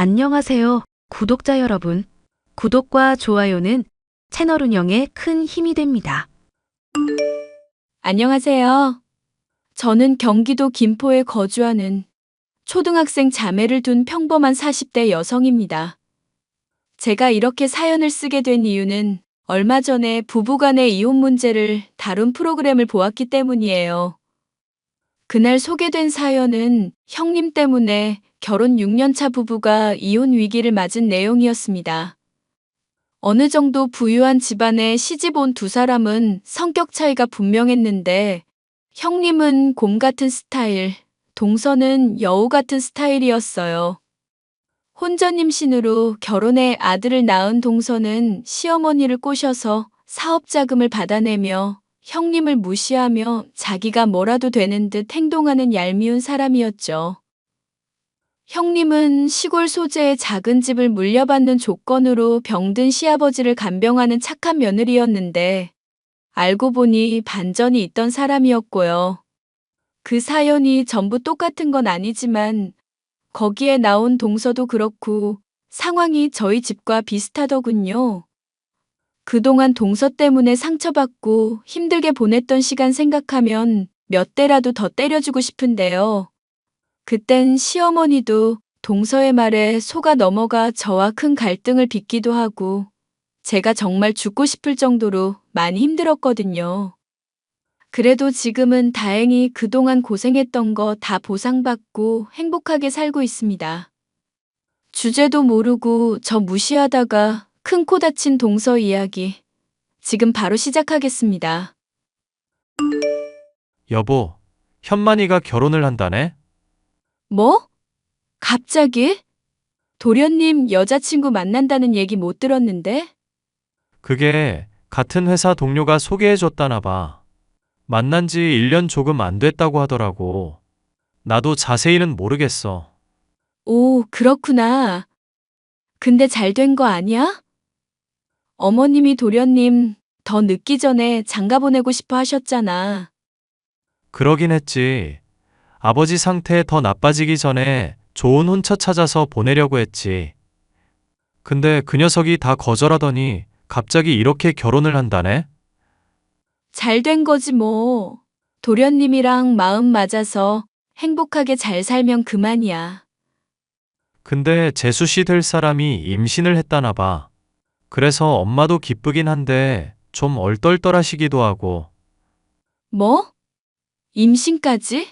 안녕하세요, 구독자 여러분. 구독과 좋아요는 채널 운영에 큰 힘이 됩니다. 안녕하세요. 저는 경기도 김포에 거주하는 초등학생 자매를 둔 평범한 40대 여성입니다. 제가 이렇게 사연을 쓰게 된 이유는 얼마 전에 부부간의 이혼 문제를 다룬 프로그램을 보았기 때문이에요. 그날 소개된 사연은 형님 때문에 결혼 6년차 부부가 이혼 위기를 맞은 내용이었습니다. 어느 정도 부유한 집안에 시집 온 두 사람은 성격 차이가 분명했는데 형님은 곰 같은 스타일, 동서는 여우 같은 스타일이었어요. 혼전 임신으로 결혼해 아들을 낳은 동서는 시어머니를 꼬셔서 사업 자금을 받아내며 형님을 무시하며 자기가 뭐라도 되는 듯 행동하는 얄미운 사람이었죠. 형님은 시골 소재의 작은 집을 물려받는 조건으로 병든 시아버지를 간병하는 착한 며느리였는데 알고 보니 반전이 있던 사람이었고요. 그 사연이 전부 똑같은 건 아니지만 거기에 나온 동서도 그렇고 상황이 저희 집과 비슷하더군요. 그동안 동서 때문에 상처받고 힘들게 보냈던 시간 생각하면 몇 대라도 더 때려주고 싶은데요. 그땐 시어머니도 동서의 말에 속아 넘어가 저와 큰 갈등을 빚기도 하고 제가 정말 죽고 싶을 정도로 많이 힘들었거든요. 그래도 지금은 다행히 그동안 고생했던 거 다 보상받고 행복하게 살고 있습니다. 주제도 모르고 저 무시하다가 큰 코 다친 동서 이야기. 지금 바로 시작하겠습니다. 여보, 현만이가 결혼을 한다네? 뭐? 갑자기? 도련님 여자친구 만난다는 얘기 못 들었는데? 그게 같은 회사 동료가 소개해줬다나 봐. 만난 지 1년 조금 안 됐다고 하더라고. 나도 자세히는 모르겠어. 오, 그렇구나. 근데 잘 된 거 아니야? 어머님이 도련님 더 늦기 전에 장가 보내고 싶어 하셨잖아. 그러긴 했지. 아버지 상태 더 나빠지기 전에 좋은 혼처 찾아서 보내려고 했지. 근데 그 녀석이 다 거절하더니 갑자기 이렇게 결혼을 한다네? 잘 된 거지 뭐. 도련님이랑 마음 맞아서 행복하게 잘 살면 그만이야. 근데 재수 씨 될 사람이 임신을 했다나 봐. 그래서 엄마도 기쁘긴 한데 좀 얼떨떨하시기도 하고. 뭐? 임신까지?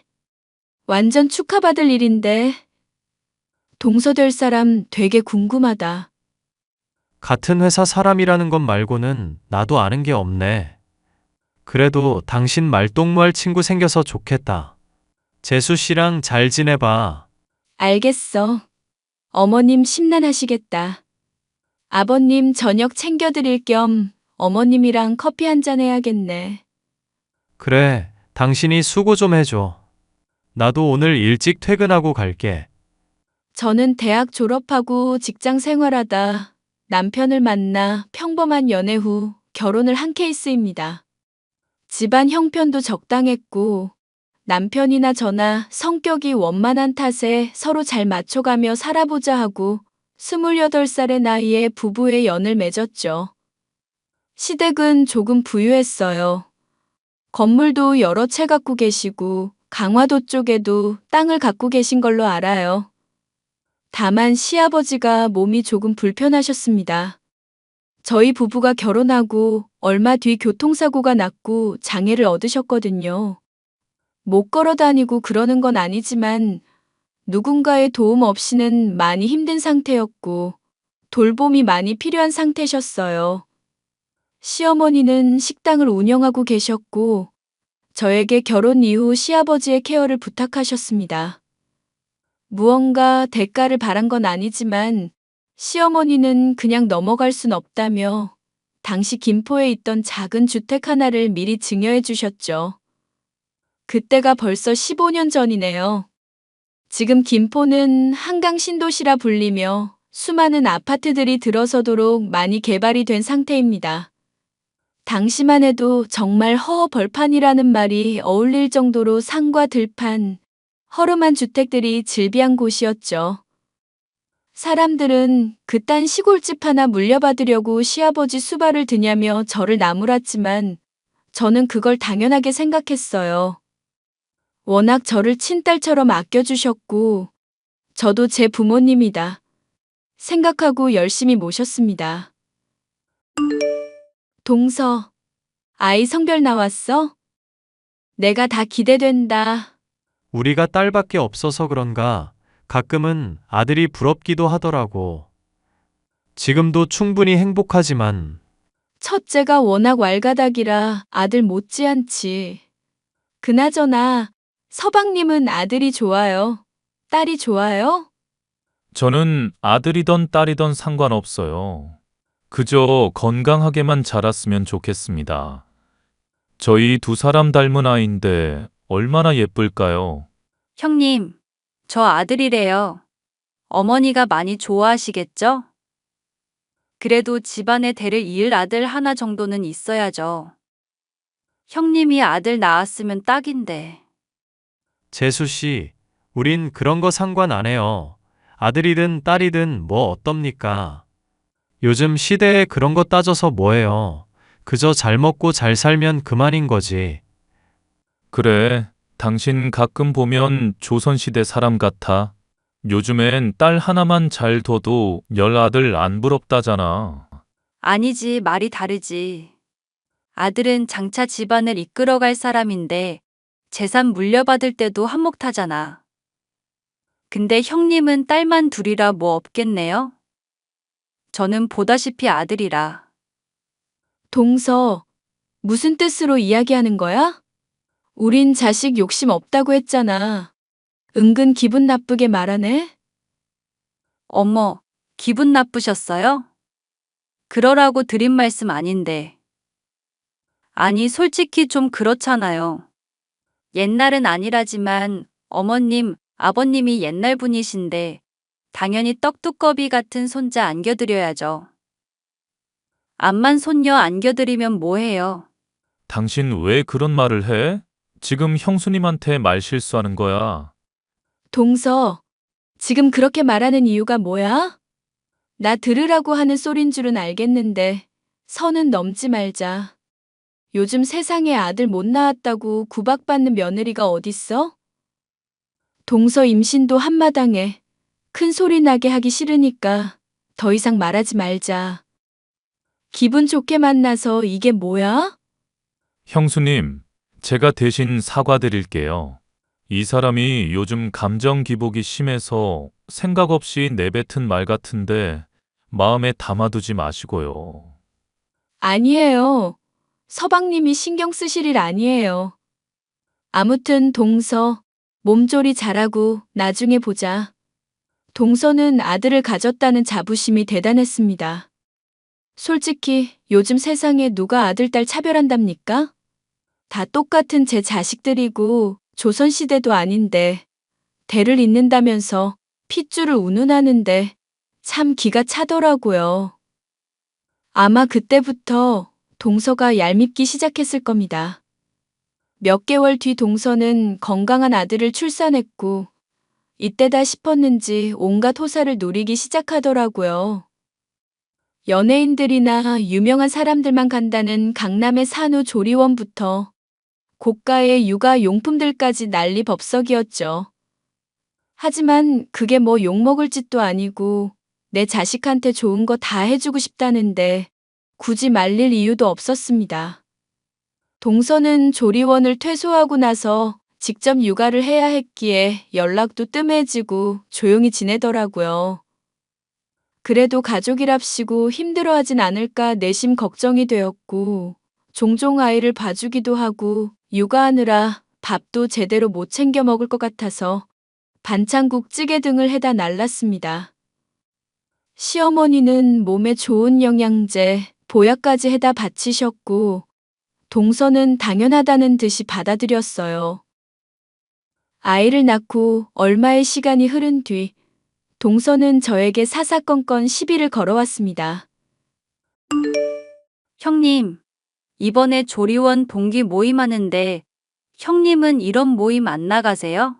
완전 축하받을 일인데. 동서될 사람 되게 궁금하다. 같은 회사 사람이라는 것 말고는 나도 아는 게 없네. 그래도 당신 말동무할 친구 생겨서 좋겠다. 재수 씨랑 잘 지내봐. 알겠어. 어머님 심란하시겠다. 아버님 저녁 챙겨드릴 겸 어머님이랑 커피 한잔 해야겠네. 그래, 당신이 수고 좀 해줘. 나도 오늘 일찍 퇴근하고 갈게. 저는 대학 졸업하고 직장 생활하다 남편을 만나 평범한 연애 후 결혼을 한 케이스입니다. 집안 형편도 적당했고 남편이나 저나 성격이 원만한 탓에 서로 잘 맞춰가며 살아보자 하고 28살의 나이에 부부의 연을 맺었죠. 시댁은 조금 부유했어요. 건물도 여러 채 갖고 계시고 강화도 쪽에도 땅을 갖고 계신 걸로 알아요. 다만 시아버지가 몸이 조금 불편하셨습니다. 저희 부부가 결혼하고 얼마 뒤 교통사고가 났고 장애를 얻으셨거든요. 못 걸어 다니고 그러는 건 아니지만 누군가의 도움 없이는 많이 힘든 상태였고 돌봄이 많이 필요한 상태셨어요. 시어머니는 식당을 운영하고 계셨고 저에게 결혼 이후 시아버지의 케어를 부탁하셨습니다. 무언가 대가를 바란 건 아니지만 시어머니는 그냥 넘어갈 순 없다며 당시 김포에 있던 작은 주택 하나를 미리 증여해 주셨죠. 그때가 벌써 15년 전이네요. 지금 김포는 한강 신도시라 불리며 수많은 아파트들이 들어서도록 많이 개발이 된 상태입니다. 당시만 해도 정말 허허벌판이라는 말이 어울릴 정도로 산과 들판, 허름한 주택들이 즐비한 곳이었죠. 사람들은 그딴 시골집 하나 물려받으려고 시아버지 수발을 드냐며 저를 나무랐지만 저는 그걸 당연하게 생각했어요. 워낙 저를 친딸처럼 아껴주셨고 저도 제 부모님이다 생각하고 열심히 모셨습니다. 동서, 아이 성별 나왔어? 내가 다 기대된다. 우리가 딸밖에 없어서 그런가 가끔은 아들이 부럽기도 하더라고. 지금도 충분히 행복하지만 첫째가 워낙 왈가닥이라 아들 못지않지. 그나저나 서방님은 아들이 좋아요? 딸이 좋아요? 저는 아들이던 딸이던 상관없어요. 그저 건강하게만 자랐으면 좋겠습니다. 저희 두 사람 닮은 아이인데 얼마나 예쁠까요? 형님, 저 아들이래요. 어머니가 많이 좋아하시겠죠? 그래도 집안의 대를 이을 아들 하나 정도는 있어야죠. 형님이 아들 낳았으면 딱인데. 재수 씨, 우린 그런 거 상관 안 해요. 아들이든 딸이든 뭐 어떻습니까? 요즘 시대에 그런 거 따져서 뭐해요. 그저 잘 먹고 잘 살면 그만인 거지. 그래, 당신 가끔 보면 조선시대 사람 같아. 요즘엔 딸 하나만 잘 둬도 열 아들 안 부럽다잖아. 아니지, 말이 다르지. 아들은 장차 집안을 이끌어갈 사람인데 재산 물려받을 때도 한몫하잖아. 근데 형님은 딸만 둘이라 뭐 없겠네요? 저는 보다시피 아들이라. 동서, 무슨 뜻으로 이야기하는 거야? 우린 자식 욕심 없다고 했잖아. 은근 기분 나쁘게 말하네? 어머, 기분 나쁘셨어요? 그러라고 드린 말씀 아닌데. 아니, 솔직히 좀 그렇잖아요. 옛날은 아니라지만 어머님, 아버님이 옛날 분이신데 당연히 떡두꺼비 같은 손자 안겨드려야죠. 암만 손녀 안겨드리면 뭐해요? 당신 왜 그런 말을 해? 지금 형수님한테 말 실수하는 거야. 동서, 지금 그렇게 말하는 이유가 뭐야? 나 들으라고 하는 소린 줄은 알겠는데 선은 넘지 말자. 요즘 세상에 아들 못 낳았다고 구박받는 며느리가 어딨어? 동서 임신도 한마당에 큰 소리 나게 하기 싫으니까 더 이상 말하지 말자. 기분 좋게 만나서 이게 뭐야? 형수님, 제가 대신 사과드릴게요. 이 사람이 요즘 감정 기복이 심해서 생각 없이 내뱉은 말 같은데 마음에 담아두지 마시고요. 아니에요. 서방님이 신경 쓰실 일 아니에요. 아무튼 동서, 몸조리 잘하고 나중에 보자. 동서는 아들을 가졌다는 자부심이 대단했습니다. 솔직히 요즘 세상에 누가 아들, 딸 차별한답니까? 다 똑같은 제 자식들이고 조선시대도 아닌데 대를 잇는다면서 핏줄을 운운하는데 참 기가 차더라고요. 아마 그때부터 동서가 얄밉기 시작했을 겁니다. 몇 개월 뒤 동서는 건강한 아들을 출산했고 이때다 싶었는지 온갖 호사를 누리기 시작하더라고요. 연예인들이나 유명한 사람들만 간다는 강남의 산후 조리원부터 고가의 육아 용품들까지 난리법석이었죠. 하지만 그게 뭐 욕먹을 짓도 아니고 내 자식한테 좋은 거 다 해주고 싶다는데 굳이 말릴 이유도 없었습니다. 동서는 조리원을 퇴소하고 나서 직접 육아를 해야 했기에 연락도 뜸해지고 조용히 지내더라고요. 그래도 가족이랍시고 힘들어하진 않을까 내심 걱정이 되었고 종종 아이를 봐주기도 하고 육아하느라 밥도 제대로 못 챙겨 먹을 것 같아서 반찬국 찌개 등을 해다 날랐습니다. 시어머니는 몸에 좋은 영양제, 보약까지 해다 바치셨고 동서는 당연하다는 듯이 받아들였어요. 아이를 낳고 얼마의 시간이 흐른 뒤 동서는 저에게 사사건건 시비를 걸어왔습니다. 형님, 이번에 조리원 동기 모임하는데 형님은 이런 모임 안 나가세요?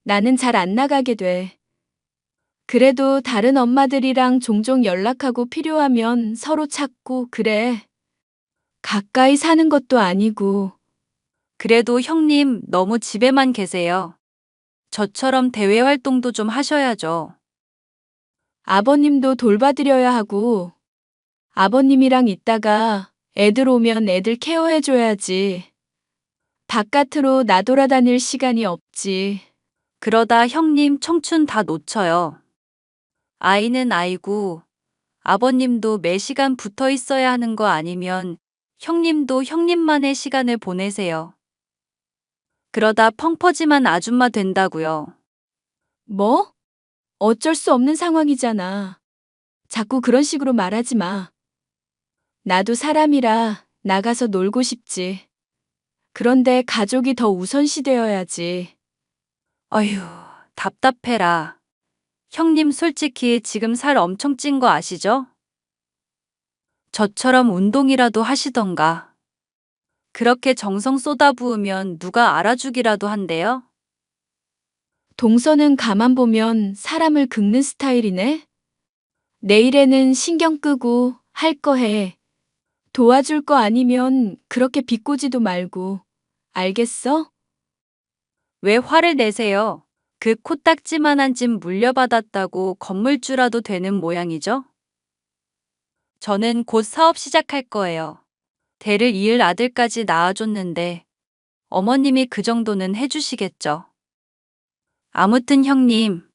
나는 잘 안 나가게 돼. 그래도 다른 엄마들이랑 종종 연락하고 필요하면 서로 찾고 그래. 가까이 사는 것도 아니고. 그래도 형님 너무 집에만 계세요. 저처럼 대외 활동도 좀 하셔야죠. 아버님도 돌봐드려야 하고. 아버님이랑 있다가 애들 오면 애들 케어해줘야지. 바깥으로 나돌아다닐 시간이 없지. 그러다 형님 청춘 다 놓쳐요. 아이는 아이고, 아버님도 매 시간 붙어 있어야 하는 거 아니면 형님도 형님만의 시간을 보내세요. 그러다 펑퍼짐한 아줌마 된다고요. 뭐? 어쩔 수 없는 상황이잖아. 자꾸 그런 식으로 말하지 마. 나도 사람이라 나가서 놀고 싶지. 그런데 가족이 더 우선시 되어야지. 어휴, 답답해라. 형님 솔직히 지금 살 엄청 찐 거 아시죠? 저처럼 운동이라도 하시던가. 그렇게 정성 쏟아부으면 누가 알아주기라도 한대요? 동서는 가만 보면 사람을 긁는 스타일이네. 내일에는 신경 끄고 할 거 해. 도와줄 거 아니면 그렇게 비꼬지도 말고. 알겠어? 왜 화를 내세요? 그 코딱지만한 집 물려받았다고 건물주라도 되는 모양이죠? 저는 곧 사업 시작할 거예요. 대를 이을 아들까지 낳아줬는데 어머님이 그 정도는 해주시겠죠. 아무튼 형님,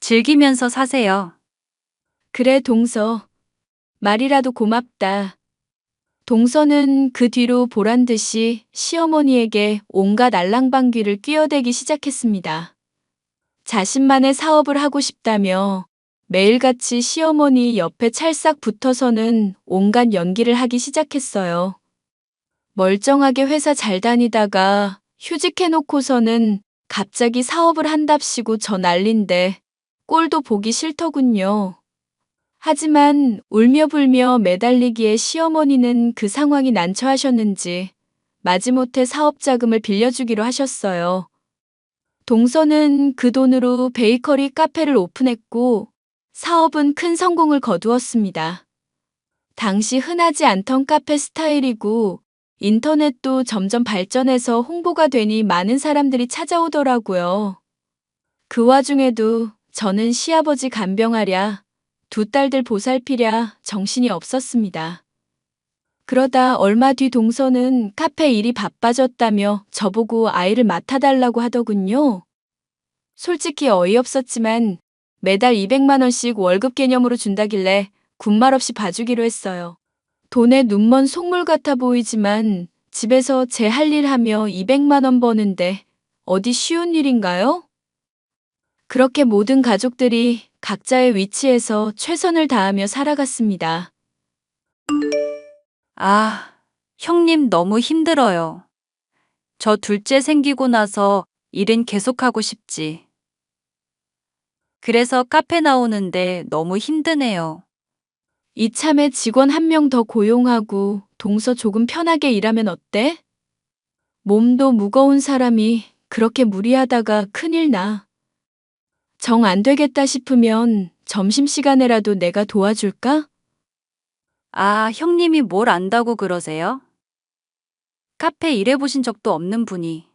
즐기면서 사세요. 그래, 동서. 말이라도 고맙다. 동서는 그 뒤로 보란 듯이 시어머니에게 온갖 알랑방귀를 뀌어대기 시작했습니다. 자신만의 사업을 하고 싶다며 매일같이 시어머니 옆에 찰싹 붙어서는 온갖 연기를 하기 시작했어요. 멀쩡하게 회사 잘 다니다가 휴직해놓고서는 갑자기 사업을 한답시고 저 난린데 꼴도 보기 싫더군요. 하지만 울며 불며 매달리기에 시어머니는 그 상황이 난처하셨는지 마지못해 사업 자금을 빌려주기로 하셨어요. 동서는 그 돈으로 베이커리 카페를 오픈했고 사업은 큰 성공을 거두었습니다. 당시 흔하지 않던 카페 스타일이고 인터넷도 점점 발전해서 홍보가 되니 많은 사람들이 찾아오더라고요. 그 와중에도 저는 시아버지 간병하랴, 두 딸들 보살피랴 정신이 없었습니다. 그러다 얼마 뒤 동서는 카페 일이 바빠졌다며 저보고 아이를 맡아달라고 하더군요. 솔직히 어이없었지만 매달 200만 원씩 월급 개념으로 준다길래 군말 없이 봐주기로 했어요. 돈에 눈먼 속물 같아 보이지만 집에서 제 할 일 하며 200만 원 버는데 어디 쉬운 일인가요? 그렇게 모든 가족들이 각자의 위치에서 최선을 다하며 살아갔습니다. 아, 형님 너무 힘들어요. 저 둘째 생기고 나서 일은 계속하고 싶지. 그래서 카페 나오는데 너무 힘드네요. 이참에 직원 한 명 더 고용하고 동서 조금 편하게 일하면 어때? 몸도 무거운 사람이 그렇게 무리하다가 큰일 나. 정 안 되겠다 싶으면 점심시간에라도 내가 도와줄까? 아, 형님이 뭘 안다고 그러세요? 카페 일해보신 적도 없는 분이.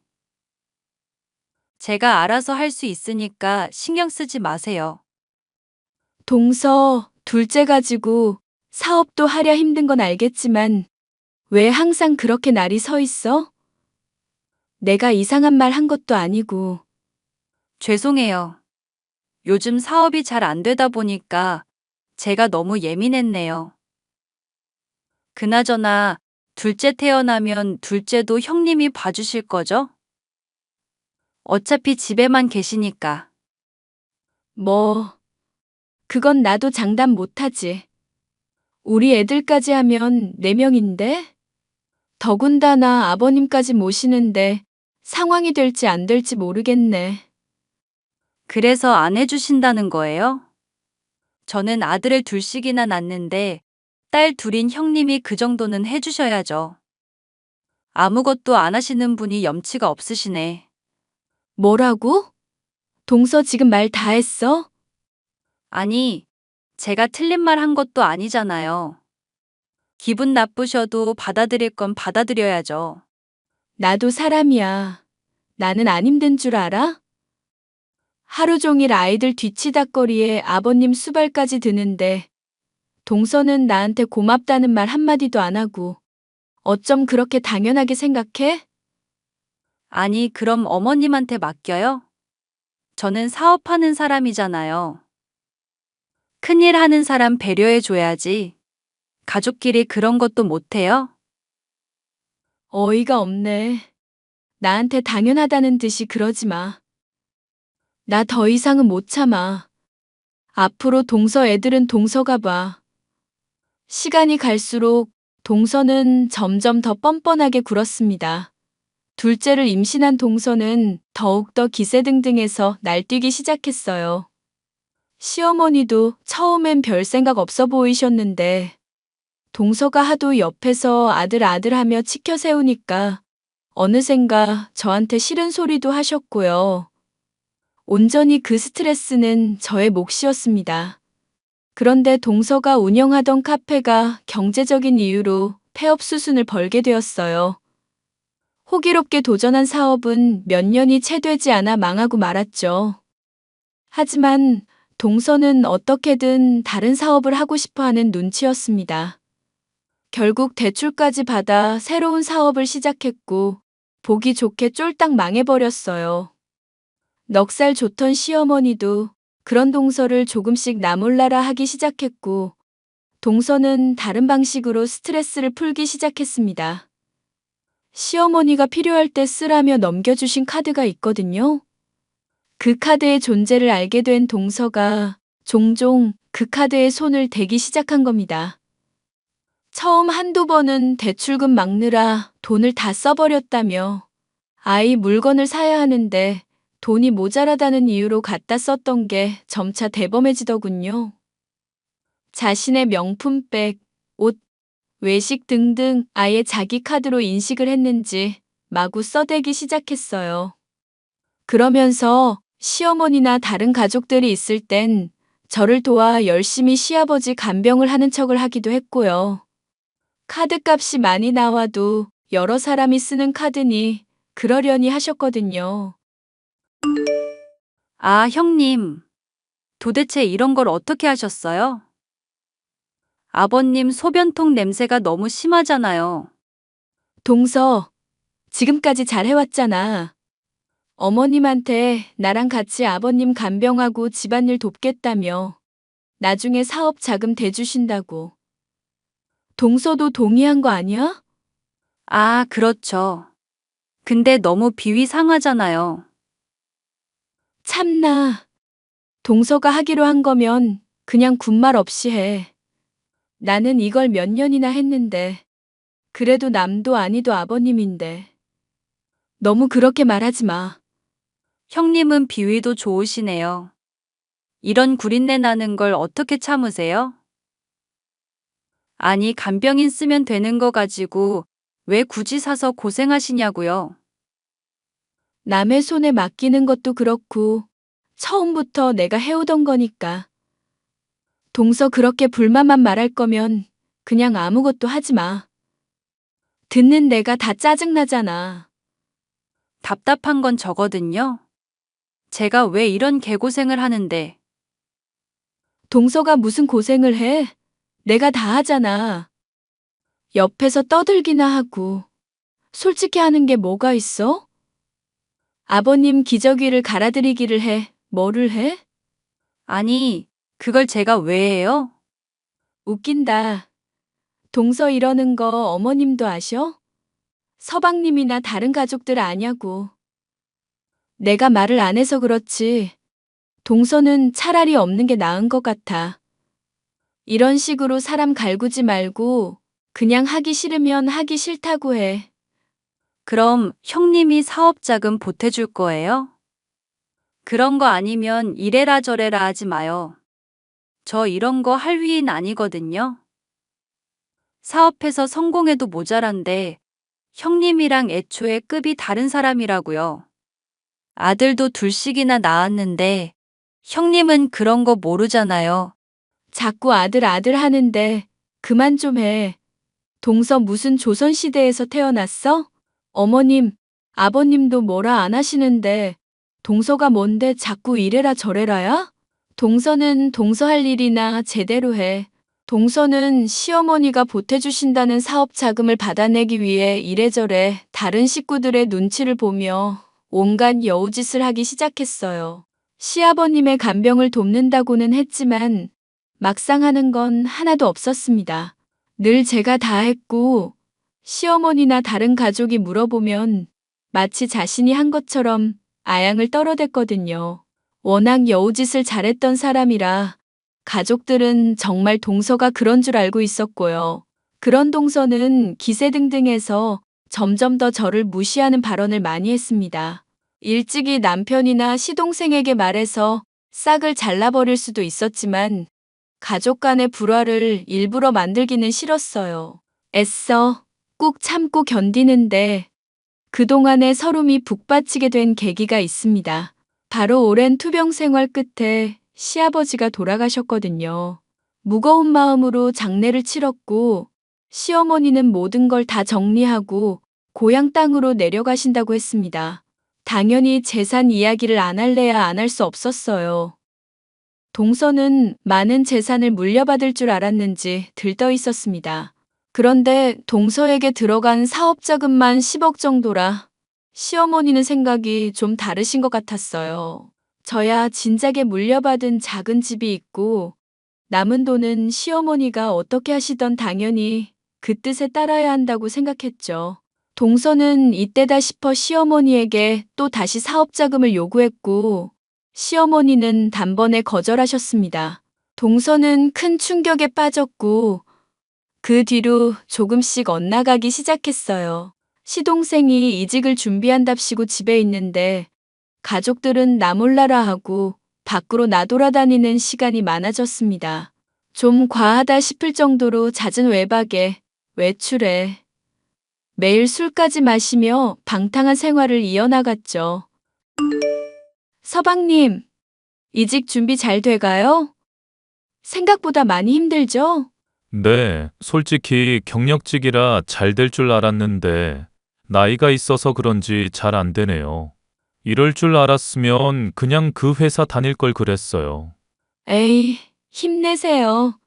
제가 알아서 할 수 있으니까 신경 쓰지 마세요. 동서, 둘째 가지고 사업도 하랴 힘든 건 알겠지만 왜 항상 그렇게 날이 서 있어? 내가 이상한 말 한 것도 아니고. 죄송해요. 요즘 사업이 잘 안 되다 보니까 제가 너무 예민했네요. 그나저나 둘째 태어나면 둘째도 형님이 봐주실 거죠? 어차피 집에만 계시니까. 뭐, 그건 나도 장담 못하지. 우리 애들까지 하면 4명인데? 더군다나 아버님까지 모시는데 상황이 될지 안 될지 모르겠네. 그래서 안 해주신다는 거예요? 저는 아들을 둘씩이나 낳는데 딸 둘인 형님이 그 정도는 해주셔야죠. 아무것도 안 하시는 분이 염치가 없으시네. 뭐라고? 동서 지금 말 다 했어? 아니, 제가 틀린 말 한 것도 아니잖아요. 기분 나쁘셔도 받아들일 건 받아들여야죠. 나도 사람이야. 나는 안 힘든 줄 알아? 하루 종일 아이들 뒤치다꺼리에 아버님 수발까지 드는데 동서는 나한테 고맙다는 말 한마디도 안 하고 어쩜 그렇게 당연하게 생각해? 아니, 그럼 어머님한테 맡겨요? 저는 사업하는 사람이잖아요. 큰일 하는 사람 배려해줘야지. 가족끼리 그런 것도 못해요? 어이가 없네. 나한테 당연하다는 듯이 그러지 마. 나 더 이상은 못 참아. 앞으로 동서 애들은 동서가 봐. 시간이 갈수록 동서는 점점 더 뻔뻔하게 굴었습니다. 둘째를 임신한 동서는 더욱더 기세등등해서 날뛰기 시작했어요. 시어머니도 처음엔 별 생각 없어 보이셨는데 동서가 하도 옆에서 아들 하며 치켜 세우니까 어느샌가 저한테 싫은 소리도 하셨고요. 온전히 그 스트레스는 저의 몫이었습니다. 그런데 동서가 운영하던 카페가 경제적인 이유로 폐업 수순을 벌게 되었어요. 호기롭게 도전한 사업은 몇 년이 채 되지 않아 망하고 말았죠. 하지만 동서는 어떻게든 다른 사업을 하고 싶어 하는 눈치였습니다. 결국 대출까지 받아 새로운 사업을 시작했고 보기 좋게 쫄딱 망해버렸어요. 넉살 좋던 시어머니도 그런 동서를 조금씩 나몰라라 하기 시작했고 동서는 다른 방식으로 스트레스를 풀기 시작했습니다. 시어머니가 필요할 때 쓰라며 넘겨주신 카드가 있거든요. 그 카드의 존재를 알게 된 동서가 종종 그 카드에 손을 대기 시작한 겁니다. 처음 한두 번은 대출금 막느라 돈을 다 써버렸다며 아이 물건을 사야 하는데 돈이 모자라다는 이유로 갖다 썼던 게 점차 대범해지더군요. 자신의 명품백, 옷, 외식 등등 아예 자기 카드로 인식을 했는지 마구 써대기 시작했어요. 그러면서 시어머니나 다른 가족들이 있을 땐 저를 도와 열심히 시아버지 간병을 하는 척을 하기도 했고요. 카드값이 많이 나와도 여러 사람이 쓰는 카드니 그러려니 하셨거든요. 아, 형님. 도대체 이런 걸 어떻게 하셨어요? 아버님 소변통 냄새가 너무 심하잖아요. 동서, 지금까지 잘 해왔잖아. 어머님한테 나랑 같이 아버님 간병하고 집안일 돕겠다며 나중에 사업 자금 대주신다고. 동서도 동의한 거 아니야? 아, 그렇죠. 근데 너무 비위 상하잖아요. 참나. 동서가 하기로 한 거면 그냥 군말 없이 해. 나는 이걸 몇 년이나 했는데 그래도 남도 아니도 아버님인데. 너무 그렇게 말하지 마. 형님은 비위도 좋으시네요. 이런 구린내 나는 걸 어떻게 참으세요? 아니, 간병인 쓰면 되는 거 가지고 왜 굳이 사서 고생하시냐고요. 남의 손에 맡기는 것도 그렇고 처음부터 내가 해오던 거니까. 동서 그렇게 불만만 말할 거면 그냥 아무것도 하지 마. 듣는 내가 다 짜증나잖아. 답답한 건 저거든요. 제가 왜 이런 개고생을 하는데. 동서가 무슨 고생을 해? 내가 다 하잖아. 옆에서 떠들기나 하고. 솔직히 하는 게 뭐가 있어? 아버님 기저귀를 갈아드리기를 해. 뭐를 해? 아니, 그걸 제가 왜 해요? 웃긴다. 동서 이러는 거 어머님도 아셔? 서방님이나 다른 가족들 아냐고. 내가 말을 안 해서 그렇지. 동서는 차라리 없는 게 나은 것 같아. 이런 식으로 사람 갈구지 말고 그냥 하기 싫으면 하기 싫다고 해. 그럼 형님이 사업자금 보태줄 거예요? 그런 거 아니면 이래라 저래라 하지 마요. 저 이런 거 할 위인 아니거든요. 사업해서 성공해도 모자란데 형님이랑 애초에 급이 다른 사람이라고요. 아들도 둘씩이나 낳았는데 형님은 그런 거 모르잖아요. 자꾸 아들 아들 하는데 그만 좀 해. 동서 무슨 조선시대에서 태어났어? 어머님, 아버님도 뭐라 안 하시는데 동서가 뭔데 자꾸 이래라 저래라야? 동서는 동서 할 일이나 제대로 해. 동서는 시어머니가 보태주신다는 사업 자금을 받아내기 위해 이래저래 다른 식구들의 눈치를 보며 온갖 여우짓을 하기 시작했어요. 시아버님의 간병을 돕는다고는 했지만 막상 하는 건 하나도 없었습니다. 늘 제가 다 했고 시어머니나 다른 가족이 물어보면 마치 자신이 한 것처럼 아양을 떨어댔거든요. 워낙 여우짓을 잘했던 사람이라 가족들은 정말 동서가 그런 줄 알고 있었고요. 그런 동서는 기세등등해서 점점 더 저를 무시하는 발언을 많이 했습니다. 일찍이 남편이나 시동생에게 말해서 싹을 잘라버릴 수도 있었지만 가족 간의 불화를 일부러 만들기는 싫었어요. 애써 꾹 참고 견디는데 그동안의 서름이 북받치게 된 계기가 있습니다. 바로 오랜 투병 생활 끝에 시아버지가 돌아가셨거든요. 무거운 마음으로 장례를 치렀고 시어머니는 모든 걸 다 정리하고 고향 땅으로 내려가신다고 했습니다. 당연히 재산 이야기를 안 할래야 안 할 수 없었어요. 동서는 많은 재산을 물려받을 줄 알았는지 들떠 있었습니다. 그런데 동서에게 들어간 사업 자금만 10억 정도라 시어머니는 생각이 좀 다르신 것 같았어요. 저야 진작에 물려받은 작은 집이 있고 남은 돈은 시어머니가 어떻게 하시던 당연히 그 뜻에 따라야 한다고 생각했죠. 동서는 이때다 싶어 시어머니에게 또 다시 사업 자금을 요구했고 시어머니는 단번에 거절하셨습니다. 동서는 큰 충격에 빠졌고 그 뒤로 조금씩 엇나가기 시작했어요. 시동생이 이직을 준비한답시고 집에 있는데 가족들은 나 몰라라 하고 밖으로 나돌아다니는 시간이 많아졌습니다. 좀 과하다 싶을 정도로 잦은 외박에 외출에 매일 술까지 마시며 방탕한 생활을 이어나갔죠. 서방님, 이직 준비 잘 돼가요? 생각보다 많이 힘들죠? 네, 솔직히 경력직이라 잘 될 줄 알았는데 나이가 있어서 그런지 잘 안 되네요. 이럴 줄 알았으면 그냥 그 회사 다닐 걸 그랬어요. 에이, 힘내세요.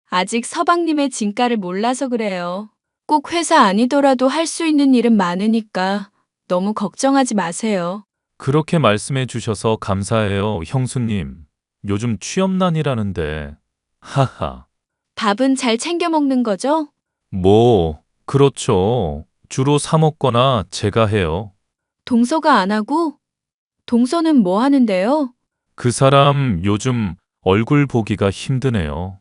아직 서방님의 진가를 몰라서 그래요. 꼭 회사 아니더라도 할 수 있는 일은 많으니까 너무 걱정하지 마세요. 그렇게 말씀해 주셔서 감사해요, 형수님. 요즘 취업난이라는데. 하하. 밥은 잘 챙겨 먹는 거죠? 뭐, 그렇죠. 주로 사 먹거나 제가 해요. 동서가 안 하고? 동서는 뭐 하는데요? 그 사람 요즘 얼굴 보기가 힘드네요.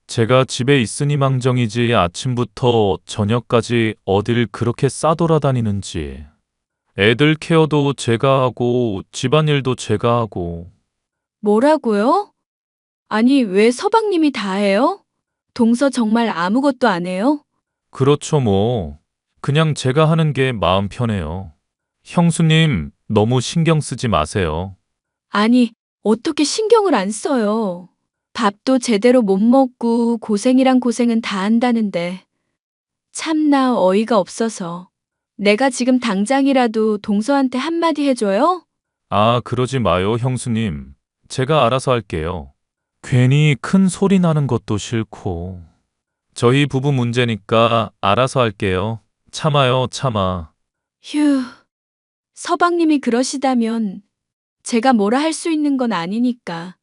제가 집에 있으니 망정이지 아침부터 저녁까지 어딜 그렇게 싸돌아다니는지. 애들 케어도 제가 하고 집안일도 제가 하고. 뭐라고요? 아니, 왜 서방님이 다 해요? 동서 정말 아무것도 안 해요? 그렇죠 뭐. 그냥 제가 하는 게 마음 편해요. 형수님 너무 신경 쓰지 마세요. 아니, 어떻게 신경을 안 써요? 밥도 제대로 못 먹고 고생이란 고생은 다 한다는데. 참나 어이가 없어서. 내가 지금 당장이라도 동서한테 한마디 해줘요? 아, 그러지 마요, 형수님. 제가 알아서 할게요. 괜히 큰 소리 나는 것도 싫고. 저희 부부 문제니까 알아서 할게요. 참아요, 참아. 휴, 서방님이 그러시다면 제가 뭐라 할 수 있는 건 아니니까.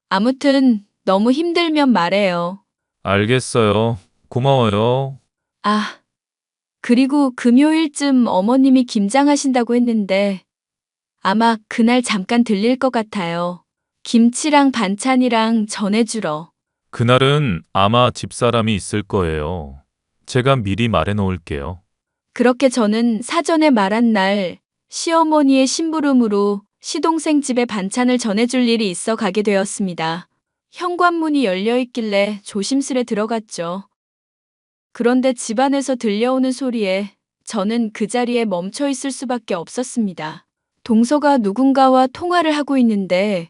아무튼 너무 힘들면 말해요. 알겠어요. 고마워요. 아, 그리고 금요일쯤 어머님이 김장하신다고 했는데 아마 그날 잠깐 들릴 것 같아요. 김치랑 반찬이랑 전해주러. 그날은 아마 집사람이 있을 거예요. 제가 미리 말해 놓을게요. 그렇게 저는 사전에 말한 날 시어머니의 심부름으로 시동생 집에 반찬을 전해줄 일이 있어 가게 되었습니다. 현관문이 열려 있길래 조심스레 들어갔죠. 그런데 집안에서 들려오는 소리에 저는 그 자리에 멈춰 있을 수밖에 없었습니다. 동서가 누군가와 통화를 하고 있는데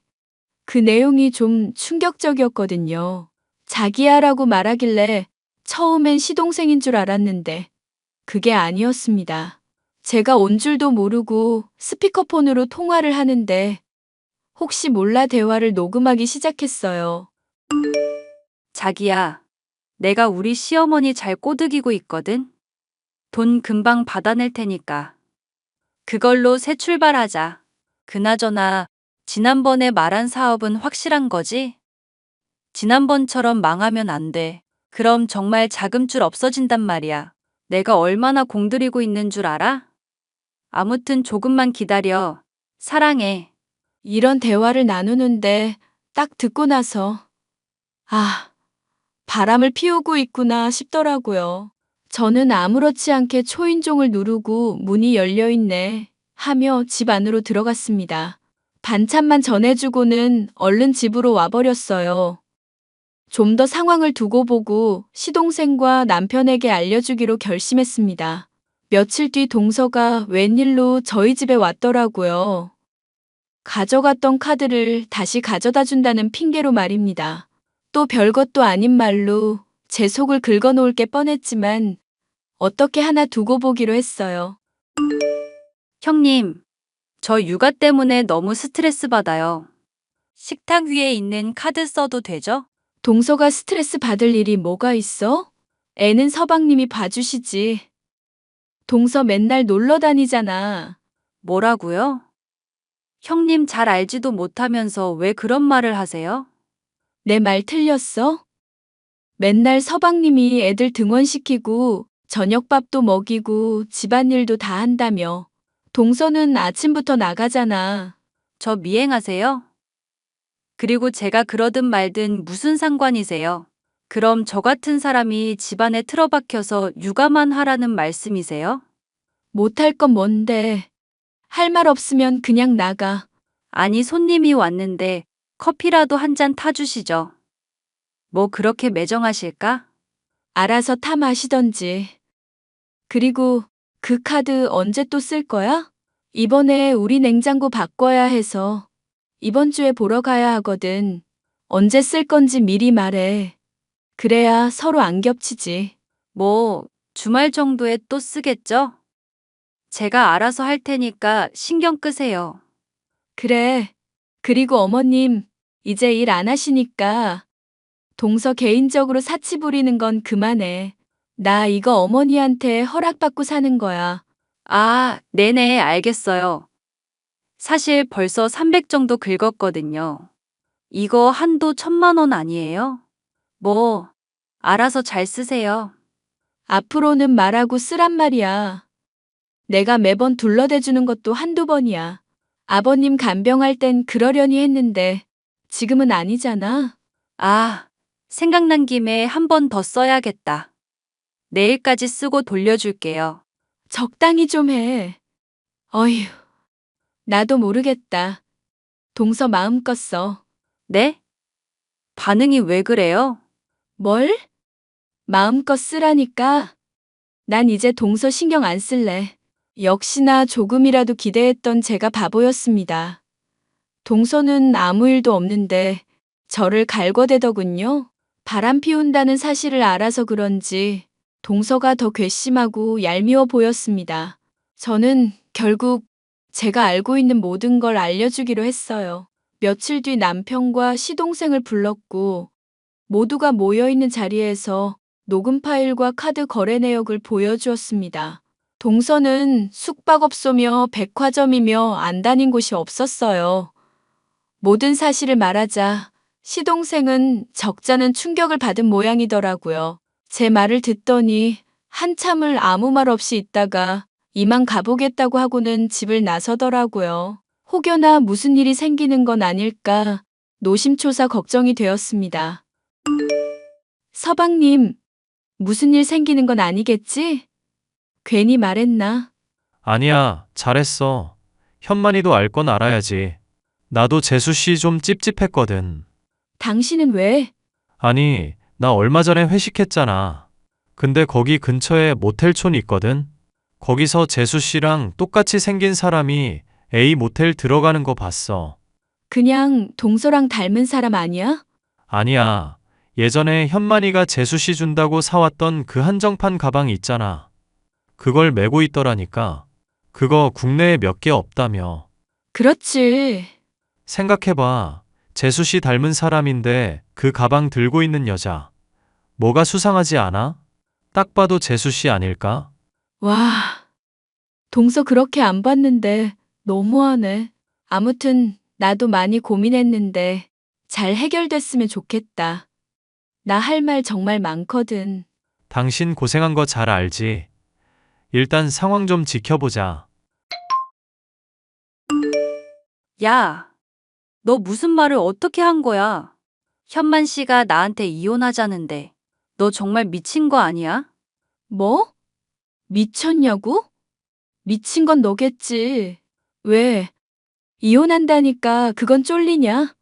그 내용이 좀 충격적이었거든요. 자기야라고 말하길래 처음엔 시동생인 줄 알았는데 그게 아니었습니다. 제가 온 줄도 모르고 스피커폰으로 통화를 하는데 혹시 몰라 대화를 녹음하기 시작했어요. 자기야, 내가 우리 시어머니 잘 꼬드기고 있거든. 돈 금방 받아낼 테니까. 그걸로 새 출발하자. 그나저나 지난번에 말한 사업은 확실한 거지? 지난번처럼 망하면 안 돼. 그럼 정말 자금줄 없어진단 말이야. 내가 얼마나 공들이고 있는 줄 알아? 아무튼 조금만 기다려. 사랑해. 이런 대화를 나누는데 딱 듣고 나서 아, 바람을 피우고 있구나 싶더라고요. 저는 아무렇지 않게 초인종을 누르고 문이 열려있네 하며 집 안으로 들어갔습니다. 반찬만 전해주고는 얼른 집으로 와버렸어요. 좀 더 상황을 두고 보고 시동생과 남편에게 알려주기로 결심했습니다. 며칠 뒤 동서가 웬일로 저희 집에 왔더라고요. 가져갔던 카드를 다시 가져다 준다는 핑계로 말입니다. 또 별것도 아닌 말로 제 속을 긁어놓을 게 뻔했지만 어떻게 하나 두고 보기로 했어요. 형님, 저 육아 때문에 너무 스트레스 받아요. 식탁 위에 있는 카드 써도 되죠? 동서가 스트레스 받을 일이 뭐가 있어? 애는 서방님이 봐주시지. 동서 맨날 놀러 다니잖아. 뭐라고요? 형님 잘 알지도 못하면서 왜 그런 말을 하세요? 내 말 틀렸어? 맨날 서방님이 애들 등원시키고 저녁밥도 먹이고 집안일도 다 한다며. 동서는 아침부터 나가잖아. 저 미행하세요? 그리고 제가 그러든 말든 무슨 상관이세요? 그럼 저 같은 사람이 집안에 틀어박혀서 육아만 하라는 말씀이세요? 못할 건 뭔데. 할 말 없으면 그냥 나가. 아니, 손님이 왔는데 커피라도 한 잔 타주시죠. 뭐 그렇게 매정하실까? 알아서 타 마시던지. 그리고 그 카드 언제 또 쓸 거야? 이번에 우리 냉장고 바꿔야 해서 이번 주에 보러 가야 하거든. 언제 쓸 건지 미리 말해. 그래야 서로 안 겹치지. 뭐 주말 정도에 또 쓰겠죠? 제가 알아서 할 테니까 신경 끄세요. 그래. 그리고 어머님, 이제 일 안 하시니까 동서 개인적으로 사치 부리는 건 그만해. 나 이거 어머니한테 허락받고 사는 거야. 아, 네네, 알겠어요. 사실 벌써 300 정도 긁었거든요. 이거 한도 1,000만 원 아니에요? 뭐, 알아서 잘 쓰세요. 앞으로는 말하고 쓰란 말이야. 내가 매번 둘러대주는 것도 한두 번이야. 아버님 간병할 땐 그러려니 했는데 지금은 아니잖아. 아, 생각난 김에 한 번 더 써야겠다. 내일까지 쓰고 돌려줄게요. 적당히 좀 해. 어휴, 나도 모르겠다. 동서 마음껏 써. 네? 반응이 왜 그래요? 뭘? 마음껏 쓰라니까. 난 이제 동서 신경 안 쓸래. 역시나 조금이라도 기대했던 제가 바보였습니다. 동서는 아무 일도 없는데 저를 갈궈대더군요. 바람 피운다는 사실을 알아서 그런지 동서가 더 괘씸하고 얄미워 보였습니다. 저는 결국 제가 알고 있는 모든 걸 알려주기로 했어요. 며칠 뒤 남편과 시동생을 불렀고 모두가 모여있는 자리에서 녹음 파일과 카드 거래 내역을 보여주었습니다. 동서는 숙박업소며 백화점이며 안 다닌 곳이 없었어요. 모든 사실을 말하자 시동생은 적잖은 충격을 받은 모양이더라고요. 제 말을 듣더니 한참을 아무 말 없이 있다가 이만 가보겠다고 하고는 집을 나서더라고요. 혹여나 무슨 일이 생기는 건 아닐까 노심초사 걱정이 되었습니다. 서방님, 무슨 일 생기는 건 아니겠지? 괜히 말했나? 아니야, 잘했어. 현만이도 알 건 알아야지. 나도 재수 씨 좀 찝찝했거든. 당신은 왜? 아니, 나 얼마 전에 회식했잖아. 근데 거기 근처에 모텔촌 있거든? 거기서 재수 씨랑 똑같이 생긴 사람이 A 모텔 들어가는 거 봤어. 그냥 동서랑 닮은 사람 아니야? 아니야. 예전에 현만이가 재수 씨 준다고 사왔던 그 한정판 가방 있잖아. 그걸 메고 있더라니까. 그거 국내에 몇 개 없다며. 그렇지. 생각해봐. 재수 씨 닮은 사람인데 그 가방 들고 있는 여자. 뭐가 수상하지 않아? 딱 봐도 재수 씨 아닐까? 와, 동서 그렇게 안 봤는데 너무하네. 아무튼 나도 많이 고민했는데 잘 해결됐으면 좋겠다. 나 할 말 정말 많거든. 당신 고생한 거 잘 알지? 일단 상황 좀 지켜보자. 야, 너 무슨 말을 어떻게 한 거야? 현만 씨가 나한테 이혼하자는데 너 정말 미친 거 아니야? 뭐? 미쳤냐고? 미친 건 너겠지. 왜? 이혼한다니까 그건 쫄리냐?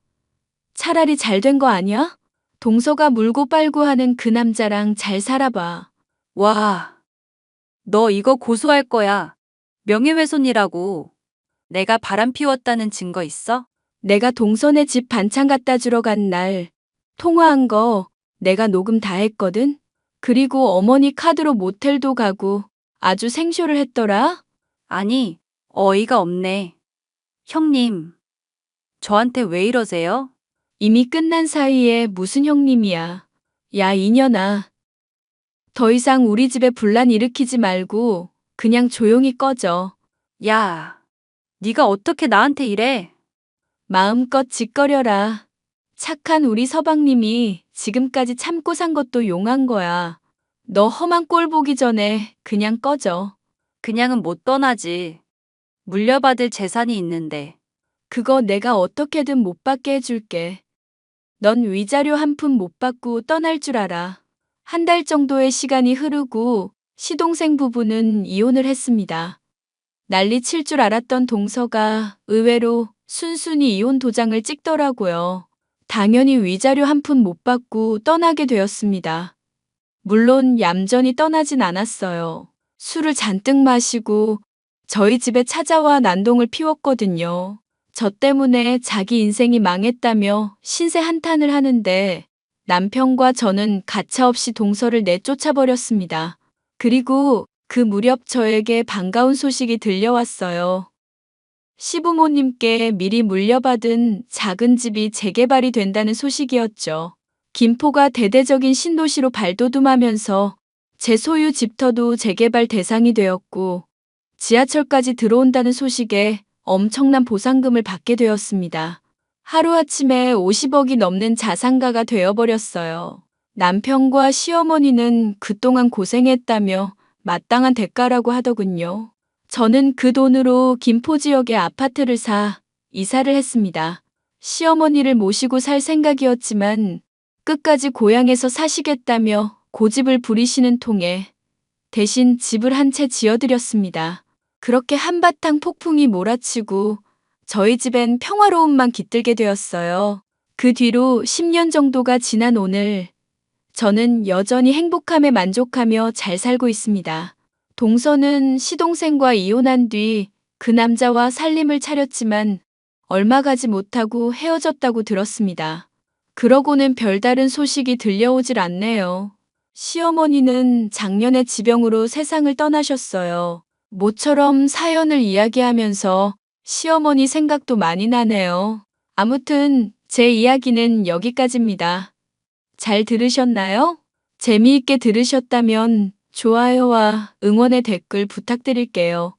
차라리 잘 된 거 아니야? 동서가 물고 빨고 하는 그 남자랑 잘 살아봐. 와, 너 이거 고소할 거야. 명예훼손이라고. 내가 바람 피웠다는 증거 있어? 내가 동선의 집 반찬 갖다 주러 간 날 통화한 거 내가 녹음 다 했거든? 그리고 어머니 카드로 모텔도 가고 아주 생쇼를 했더라? 아니, 어이가 없네. 형님, 저한테 왜 이러세요? 이미 끝난 사이에 무슨 형님이야. 야, 이년아. 더 이상 우리 집에 분란 일으키지 말고 그냥 조용히 꺼져. 야, 네가 어떻게 나한테 이래? 마음껏 짓거려라. 착한 우리 서방님이 지금까지 참고 산 것도 용한 거야. 너 험한 꼴 보기 전에 그냥 꺼져. 그냥은 못 떠나지. 물려받을 재산이 있는데. 그거 내가 어떻게든 못 받게 해줄게. 넌 위자료 한 푼 못 받고 떠날 줄 알아. 한 달 정도의 시간이 흐르고 시동생 부부는 이혼을 했습니다. 난리 칠 줄 알았던 동서가 의외로 순순히 이혼 도장을 찍더라고요. 당연히 위자료 한 푼 못 받고 떠나게 되었습니다. 물론 얌전히 떠나진 않았어요. 술을 잔뜩 마시고 저희 집에 찾아와 난동을 피웠거든요. 저 때문에 자기 인생이 망했다며 신세 한탄을 하는데 남편과 저는 가차없이 동서를 내쫓아버렸습니다. 그리고 그 무렵 저에게 반가운 소식이 들려왔어요. 시부모님께 미리 물려받은 작은 집이 재개발이 된다는 소식이었죠. 김포가 대대적인 신도시로 발돋움하면서 제 소유 집터도 재개발 대상이 되었고 지하철까지 들어온다는 소식에 엄청난 보상금을 받게 되었습니다. 하루아침에 50억이 넘는 자산가가 되어버렸어요. 남편과 시어머니는 그동안 고생했다며 마땅한 대가라고 하더군요. 저는 그 돈으로 김포 지역에 아파트를 사 이사를 했습니다. 시어머니를 모시고 살 생각이었지만 끝까지 고향에서 사시겠다며 고집을 부리시는 통에 대신 집을 한 채 지어드렸습니다. 그렇게 한바탕 폭풍이 몰아치고 저희 집엔 평화로움만 깃들게 되었어요. 그 뒤로 10년 정도가 지난 오늘 저는 여전히 행복함에 만족하며 잘 살고 있습니다. 동서는 시동생과 이혼한 뒤 그 남자와 살림을 차렸지만 얼마 가지 못하고 헤어졌다고 들었습니다. 그러고는 별다른 소식이 들려오질 않네요. 시어머니는 작년에 지병으로 세상을 떠나셨어요. 모처럼 사연을 이야기하면서 시어머니 생각도 많이 나네요. 아무튼 제 이야기는 여기까지입니다. 잘 들으셨나요? 재미있게 들으셨다면 좋아요와 응원의 댓글 부탁드릴게요.